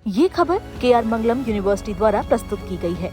ये खबर KR मंगलम university द्वारा प्रस्तुत की गई है।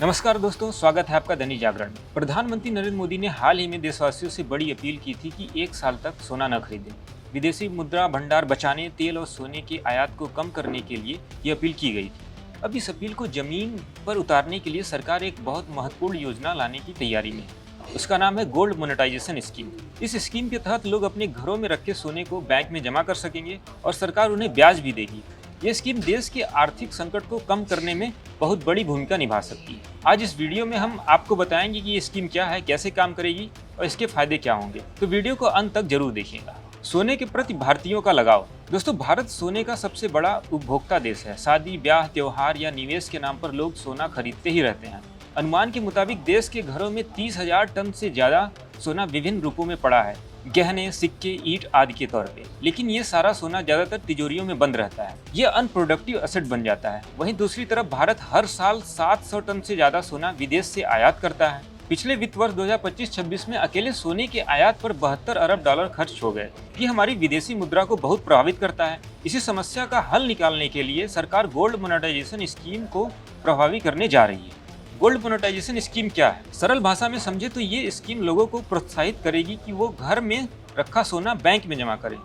नमस्कार दोस्तों, स्वागत है आपका दैनिक जागरण में। प्रधानमंत्री नरेंद्र मोदी ने हाल ही में देशवासियों से बड़ी अपील की थी कि 1 साल तक सोना न खरीदें। विदेशी मुद्रा भंडार बचाने, तेल और सोने के आयात को कम करने के लिए ये अपील की गई थी। अब इस अपील को जमीन पर उतारने के लिए सरकार एक बहुत महत्वपूर्ण योजना लाने की तैयारी में है। उसका नाम है गोल्ड मोनेटाइजेशन स्कीम। इस स्कीम के तहत लोग अपने घरों में रखे सोने को बैंक में जमा कर सकेंगे और सरकार उन्हें ब्याज भी देगी। ये स्कीम देश के आर्थिक संकट को कम करने में बहुत बड़ी भूमिका निभा सकती है। आज इस वीडियो में हम आपको बताएंगे कि ये स्कीम क्या है, कैसे काम करेगी और इसके फायदे क्या होंगे। तो वीडियो को अंत तक जरूर देखिएगा। सोने के प्रति भारतीयों का लगाव। दोस्तों, भारत सोने का सबसे बड़ा उपभोक्ता देश है। शादी, ब्याह, त्योहार या निवेश के नाम पर लोग सोना खरीदते ही रहते हैं। अनुमान के मुताबिक देश के घरों में 30,000 टन से ज्यादा सोना विभिन्न रूपों में पड़ा है, गहने, सिक्के, ईंट आदि के तौर पे। लेकिन ये सारा सोना ज्यादातर तिजोरियों में बंद रहता है। ये अनप्रोडक्टिव एसेट बन जाता है। वहीं दूसरी तरफ भारत हर साल 700 टन से ज्यादा सोना विदेश से आयात करता है। पिछले वित्त वर्ष 2025-26 में अकेले सोने के आयात पर 72 अरब डॉलर खर्च हो गए। ये हमारी विदेशी मुद्रा को बहुत प्रभावित करता है। इसी समस्या का हल निकालने के लिए सरकार गोल्ड मोनेटाइजेशन स्कीम को प्रभावी करने जा रही है। गोल्ड मोनेटाइजेशन स्कीम क्या है? सरल भाषा में समझे तो ये स्कीम लोगों को प्रोत्साहित करेगी कि वो घर में रखा सोना बैंक में जमा करें।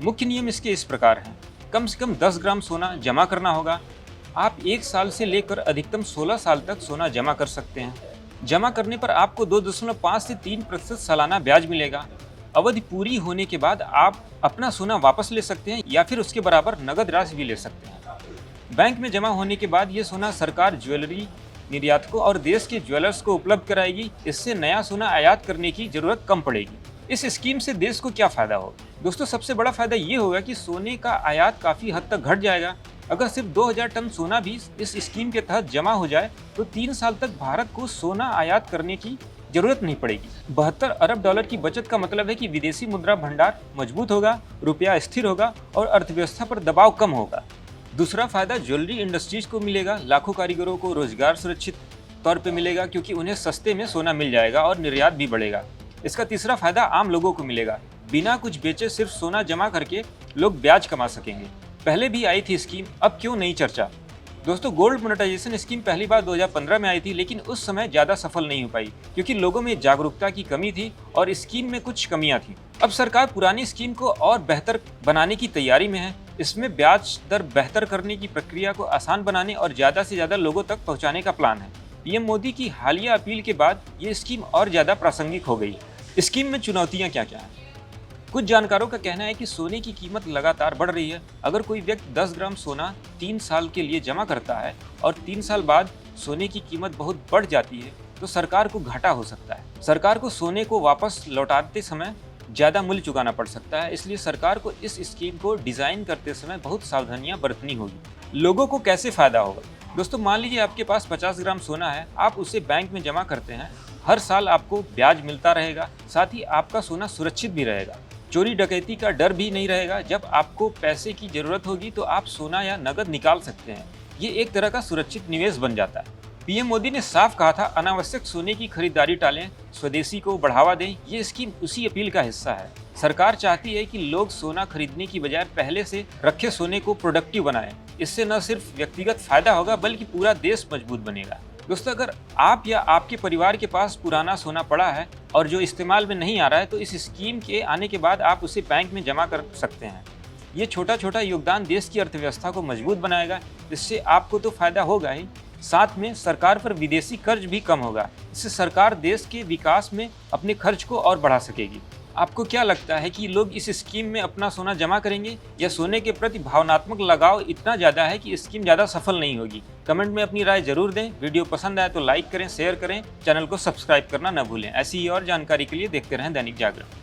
मुख्य नियम इसके इस प्रकार हैं। कम से कम 10 ग्राम सोना जमा करना होगा। आप 1 साल से लेकर अधिकतम 16 साल तक सोना जमा कर सकते हैं। जमा करने पर आपको 2.5 से 3% सालाना ब्याज मिलेगा। अवधि पूरी होने के बाद आप अपना सोना वापस ले सकते हैं या फिर उसके बराबर नगद राशि भी ले सकते हैं। बैंक में जमा होने के बाद ये सोना सरकार ज्वेलरी निर्यातकों और देश के ज्वेलर्स को उपलब्ध कराएगी। इससे नया सोना आयात करने की जरूरत कम पड़ेगी। इस स्कीम से देश को क्या फायदा होगा? दोस्तों, सबसे बड़ा फायदा ये होगा कि सोने का आयात काफी हद तक घट जाएगा। अगर सिर्फ 2000 टन सोना भी इस स्कीम के तहत जमा हो जाए तो 3 साल तक भारत को सोना आयात करने की जरूरत नहीं पड़ेगी। 72 अरब डॉलर की बचत का मतलब है कि विदेशी मुद्रा भंडार मजबूत होगा, रुपया स्थिर होगा और अर्थव्यवस्था पर दबाव कम होगा। दूसरा फायदा ज्वेलरी इंडस्ट्रीज को मिलेगा। लाखों कारीगरों को रोजगार सुरक्षित तौर पे मिलेगा क्योंकि उन्हें सस्ते में सोना मिल जाएगा और निर्यात भी बढ़ेगा। इसका तीसरा फायदा आम लोगों को मिलेगा। बिना कुछ बेचे सिर्फ सोना जमा करके लोग ब्याज कमा सकेंगे। पहले भी आई थी स्कीम, अब क्यों नई चर्चा? दोस्तों, गोल्ड मोनेटाइजेशन स्कीम पहली बार 2015 में आई थी, लेकिन उस समय ज्यादा सफल नहीं हो पाई क्योंकि लोगों में जागरूकता की कमी थी और स्कीम में कुछ कमियां थी। अब सरकार पुरानी स्कीम को और बेहतर बनाने की तैयारी में है। इसमें ब्याज दर बेहतर करने की प्रक्रिया को आसान बनाने और ज्यादा से ज्यादा लोगों तक पहुंचाने का प्लान है। पीएम मोदी की हालिया अपील के बाद ये स्कीम और ज्यादा प्रासंगिक हो गई। स्कीम में चुनौतियां क्या क्या हैं? कुछ जानकारों का कहना है कि सोने की कीमत लगातार बढ़ रही है। अगर कोई व्यक्ति 10 ग्राम सोना 3 साल के लिए जमा करता है और 3 साल बाद सोने की कीमत बहुत बढ़ जाती है तो सरकार को घाटा हो सकता है। सरकार को सोने को वापस लौटाते समय ज्यादा मूल्य चुकाना पड़ सकता है। इसलिए सरकार को इस स्कीम को डिजाइन करते समय बहुत सावधानियां बरतनी होगी। लोगों को कैसे फायदा होगा? दोस्तों, मान लीजिए आपके पास 50 ग्राम सोना है, आप उसे बैंक में जमा करते हैं। हर साल आपको ब्याज मिलता रहेगा, साथ ही आपका सोना सुरक्षित भी रहेगा। चोरी डकैती का डर भी नहीं रहेगा। जब आपको पैसे की जरूरत होगी तो आप सोना या नगद निकाल सकते हैं। ये एक तरह का सुरक्षित निवेश बन जाता है। पीएम मोदी ने साफ कहा था, अनावश्यक सोने की खरीदारी टालें, स्वदेशी को बढ़ावा दें। ये स्कीम उसी अपील का हिस्सा है। सरकार चाहती है कि लोग सोना खरीदने की बजाय पहले से रखे सोने को प्रोडक्टिव बनाएं। इससे न सिर्फ व्यक्तिगत फायदा होगा बल्कि पूरा देश मजबूत बनेगा। दोस्तों, अगर आप या आपके परिवार के पास पुराना सोना पड़ा है और जो इस्तेमाल में नहीं आ रहा है तो इस स्कीम के आने के बाद आप उसे बैंक में जमा कर सकते हैं। ये छोटा छोटा योगदान देश की अर्थव्यवस्था को मजबूत बनाएगा। इससे आपको तो फायदा होगा ही, साथ में सरकार पर विदेशी कर्ज भी कम होगा। इससे सरकार देश के विकास में अपने खर्च को और बढ़ा सकेगी। आपको क्या लगता है कि लोग इस स्कीम में अपना सोना जमा करेंगे या सोने के प्रति भावनात्मक लगाव इतना ज़्यादा है कि स्कीम ज़्यादा सफल नहीं होगी? कमेंट में अपनी राय जरूर दें। वीडियो पसंद आए तो लाइक करें, शेयर करें, चैनल को सब्सक्राइब करना न भूलें। ऐसी ही और जानकारी के लिए देखते रहें दैनिक जागरण।